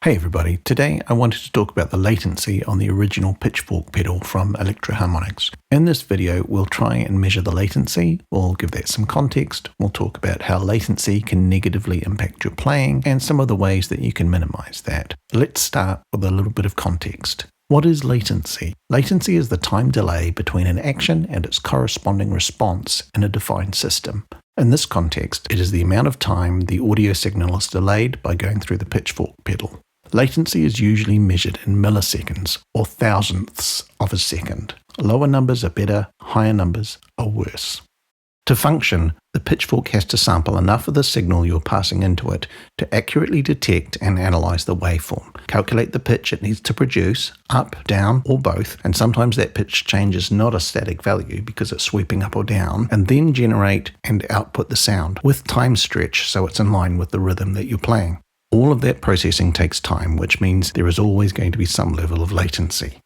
Hey everybody, today I wanted to talk about the latency on the original Pitch Fork pedal from Electro-Harmonix. In this video, we'll try and measure the latency, we'll give that some context, we'll talk about how latency can negatively impact your playing, and some of the ways that you can minimize that. Let's start with a little bit of context. What is latency? Latency is the time delay between an action and its corresponding response in a defined system. In this context, it is the amount of time the audio signal is delayed by going through the Pitch Fork pedal. Latency is usually measured in milliseconds, or thousandths of a second. Lower numbers are better, higher numbers are worse. To function, the pitchfork has to sample enough of the signal you're passing into it to accurately detect and analyze the waveform, calculate the pitch it needs to produce, up, down, or both, and sometimes that pitch change is not a static value because it's sweeping up or down, and then generate and output the sound with time stretch so it's in line with the rhythm that you're playing. All of that processing takes time, which means there is always going to be some level of latency.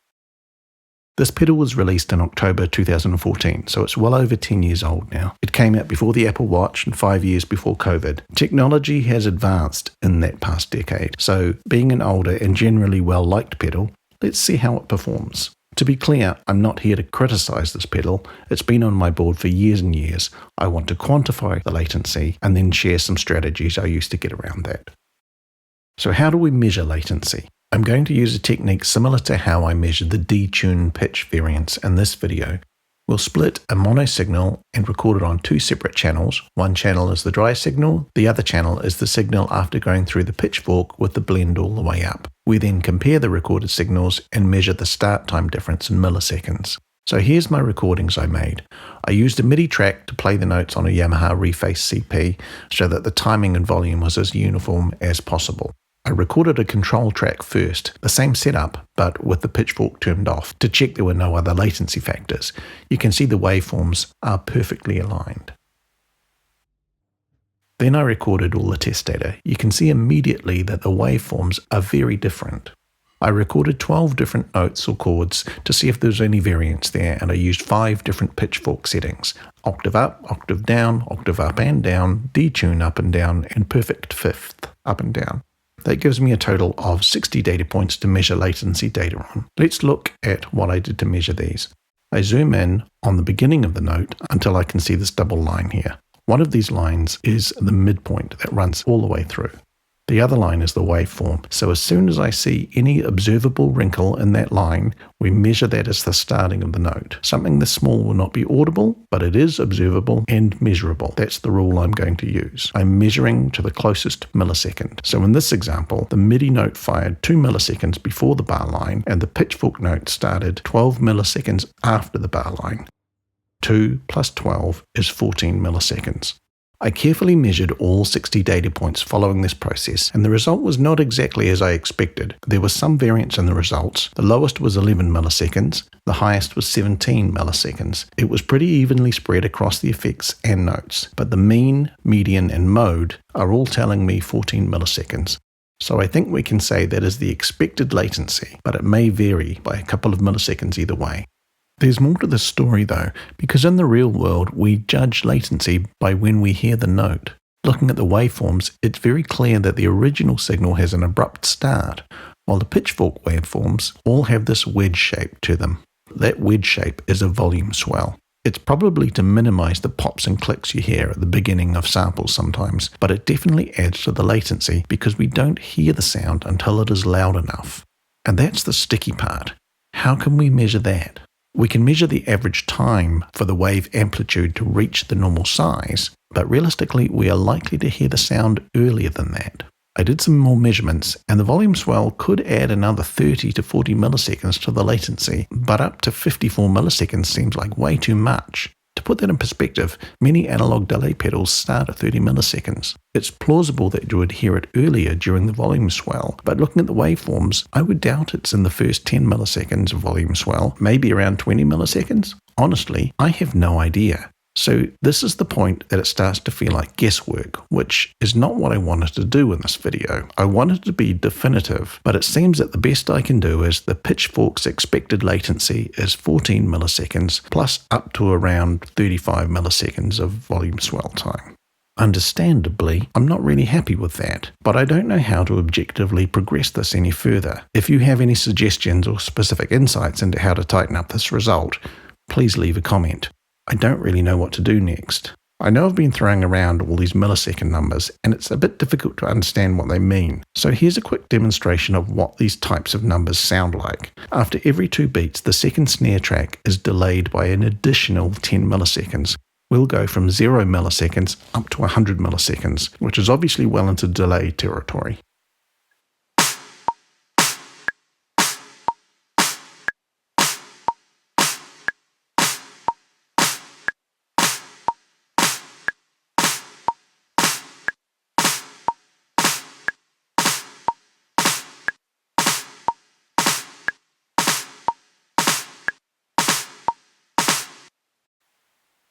This pedal was released in October 2014, so it's well over 10 years old now. It came out before the Apple Watch and 5 years before COVID. Technology has advanced in that past decade, so being an older and generally well-liked pedal, let's see how it performs. To be clear, I'm not here to criticize this pedal. It's been on my board for years and years. I want to quantify the latency and then share some strategies I used to get around that. So how do we measure latency? I'm going to use a technique similar to how I measured the detune pitch variance in this video. We'll split a mono signal and record it on two separate channels. One channel is the dry signal, the other channel is the signal after going through the pitchfork with the blend all the way up. We then compare the recorded signals and measure the start time difference in milliseconds. So here's my recordings I made. I used a MIDI track to play the notes on a Yamaha Reface CP so that the timing and volume was as uniform as possible. I recorded a control track first, the same setup, but with the pitchfork turned off, to check there were no other latency factors. You can see the waveforms are perfectly aligned. Then I recorded all the test data. You can see immediately that the waveforms are very different. I recorded 12 different notes or chords to see if there was any variance there, and I used 5 different pitchfork settings: octave up, octave down, octave up and down, detune up and down, and perfect fifth up and down. That gives me a total of 60 data points to measure latency data on. Let's look at what I did to measure these. I zoom in on the beginning of the note until I can see this double line here. One of these lines is the midpoint that runs all the way through. The other line is the waveform, so as soon as I see any observable wrinkle in that line, we measure that as the starting of the note. Something this small will not be audible, but it is observable and measurable. That's the rule I'm going to use. I'm measuring to the closest millisecond. So in this example, the MIDI note fired 2 milliseconds before the bar line, and the pitchfork note started 12 milliseconds after the bar line. 2 plus 12 is 14 milliseconds. I carefully measured all 60 data points following this process, and the result was not exactly as I expected. There was some variance in the results. The lowest was 11 milliseconds, the highest was 17 milliseconds. It was pretty evenly spread across the effects and notes, but the mean, median, and mode are all telling me 14 milliseconds. So I think we can say that is the expected latency, but it may vary by a couple of milliseconds either way. There's more to this story though, because in the real world we judge latency by when we hear the note. Looking at the waveforms, it's very clear that the original signal has an abrupt start, while the pitchfork waveforms all have this wedge shape to them. That wedge shape is a volume swell. It's probably to minimize the pops and clicks you hear at the beginning of samples sometimes, but it definitely adds to the latency because we don't hear the sound until it is loud enough. And that's the sticky part. How can we measure that? We can measure the average time for the wave amplitude to reach the normal size, but realistically we are likely to hear the sound earlier than that. I did some more measurements, and the volume swell could add another 30 to 40 milliseconds to the latency, but up to 54 milliseconds seems like way too much. To put that in perspective, many analog delay pedals start at 30 milliseconds. It's plausible that you would hear it earlier during the volume swell, but looking at the waveforms, I would doubt it's in the first 10 milliseconds of volume swell, maybe around 20 milliseconds. Honestly, I have no idea. So this is the point that it starts to feel like guesswork, which is not what I wanted to do in this video. I wanted to be definitive, but it seems that the best I can do is the pitchfork's expected latency is 14 milliseconds plus up to around 35 milliseconds of volume swell time. Understandably, I'm not really happy with that, but I don't know how to objectively progress this any further. If you have any suggestions or specific insights into how to tighten up this result, please leave a comment. I don't really know what to do next. I know I've been throwing around all these millisecond numbers, and it's a bit difficult to understand what they mean. So here's a quick demonstration of what these types of numbers sound like. After every 2 beats, the second snare track is delayed by an additional 10 milliseconds. We'll go from 0 milliseconds up to 100 milliseconds, which is obviously well into delay territory.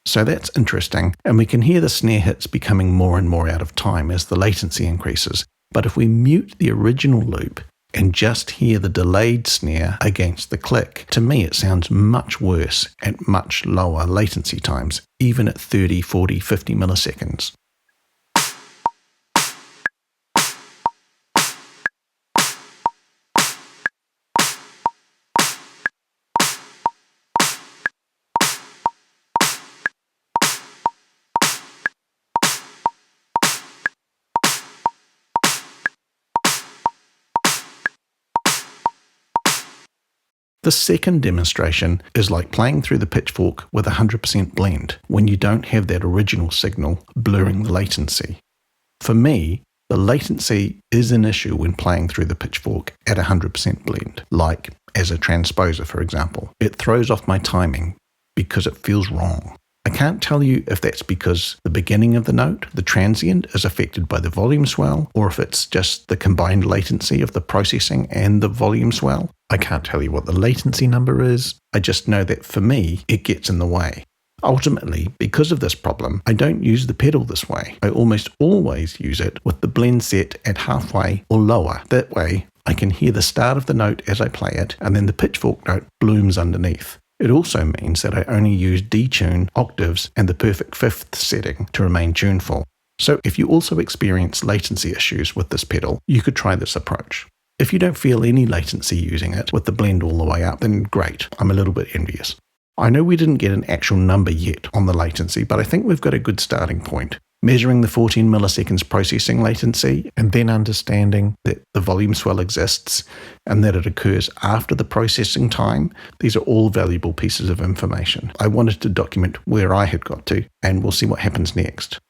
So that's interesting, and we can hear the snare hits becoming more and more out of time as the latency increases. But if we mute the original loop and just hear the delayed snare against the click, to me it sounds much worse at much lower latency times, even at 30, 40, 50 milliseconds. The second demonstration is like playing through the Pitchfork with 100% blend when you don't have that original signal blurring the latency. For me, the latency is an issue when playing through the Pitchfork at 100% blend, like as a transposer, for example. It throws off my timing because it feels wrong. I can't tell you if that's because the beginning of the note, the transient, is affected by the volume swell, or if it's just the combined latency of the processing and the volume swell. I can't tell you what the latency number is. I just know that for me, it gets in the way. Ultimately, because of this problem, I don't use the pedal this way. I almost always use it with the blend set at halfway or lower. That way, I can hear the start of the note as I play it, and then the Pitchfork note blooms underneath. It also means that I only use detune, octaves, and the perfect fifth setting to remain tuneful. So if you also experience latency issues with this pedal, you could try this approach. If you don't feel any latency using it with the blend all the way up, then great, I'm a little bit envious. I know we didn't get an actual number yet on the latency, but I think we've got a good starting point. Measuring the 14 milliseconds processing latency and then understanding that the volume swell exists and that it occurs after the processing time, these are all valuable pieces of information. I wanted to document where I had got to, and we'll see what happens next.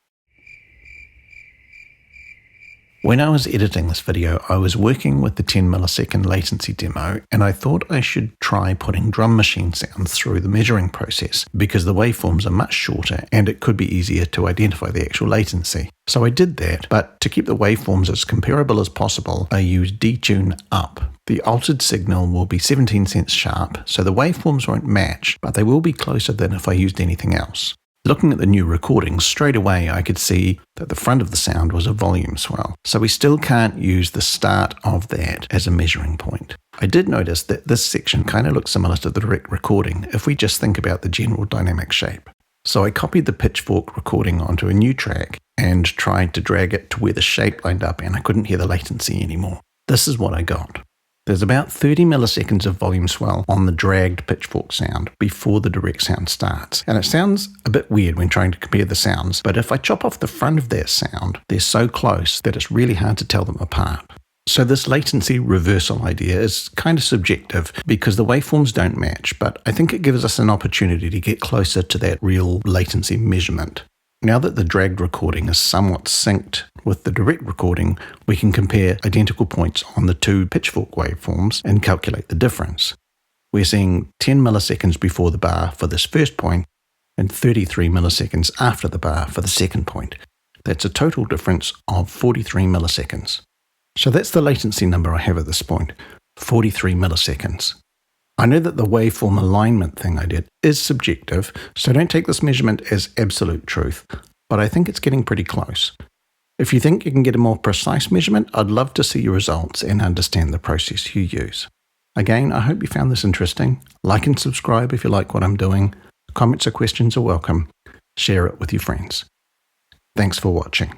When I was editing this video, I was working with the 10 millisecond latency demo, and I thought I should try putting drum machine sounds through the measuring process because the waveforms are much shorter and it could be easier to identify the actual latency. So I did that, but to keep the waveforms as comparable as possible, I used detune up. The altered signal will be 17 cents sharp, so the waveforms won't match, but they will be closer than if I used anything else. Looking at the new recordings, straight away I could see that the front of the sound was a volume swell, so we still can't use the start of that as a measuring point. I did notice that this section kind of looks similar to the direct recording if we just think about the general dynamic shape. So I copied the Pitchfork recording onto a new track and tried to drag it to where the shape lined up, and I couldn't hear the latency anymore. This is what I got. There's about 30 milliseconds of volume swell on the dragged Pitchfork sound before the direct sound starts. And it sounds a bit weird when trying to compare the sounds, but if I chop off the front of that sound, they're so close that it's really hard to tell them apart. So this latency reversal idea is kind of subjective because the waveforms don't match, but I think it gives us an opportunity to get closer to that real latency measurement. Now that the dragged recording is somewhat synced with the direct recording, we can compare identical points on the two Pitchfork waveforms and calculate the difference. We're seeing 10 milliseconds before the bar for this first point and 33 milliseconds after the bar for the second point. That's a total difference of 43 milliseconds. So that's the latency number I have at this point, 43 milliseconds. I know that the waveform alignment thing I did is subjective, so don't take this measurement as absolute truth, but I think it's getting pretty close. If you think you can get a more precise measurement, I'd love to see your results and understand the process you use. Again, I hope you found this interesting. Like and subscribe if you like what I'm doing. Comments or questions are welcome. Share it with your friends. Thanks for watching.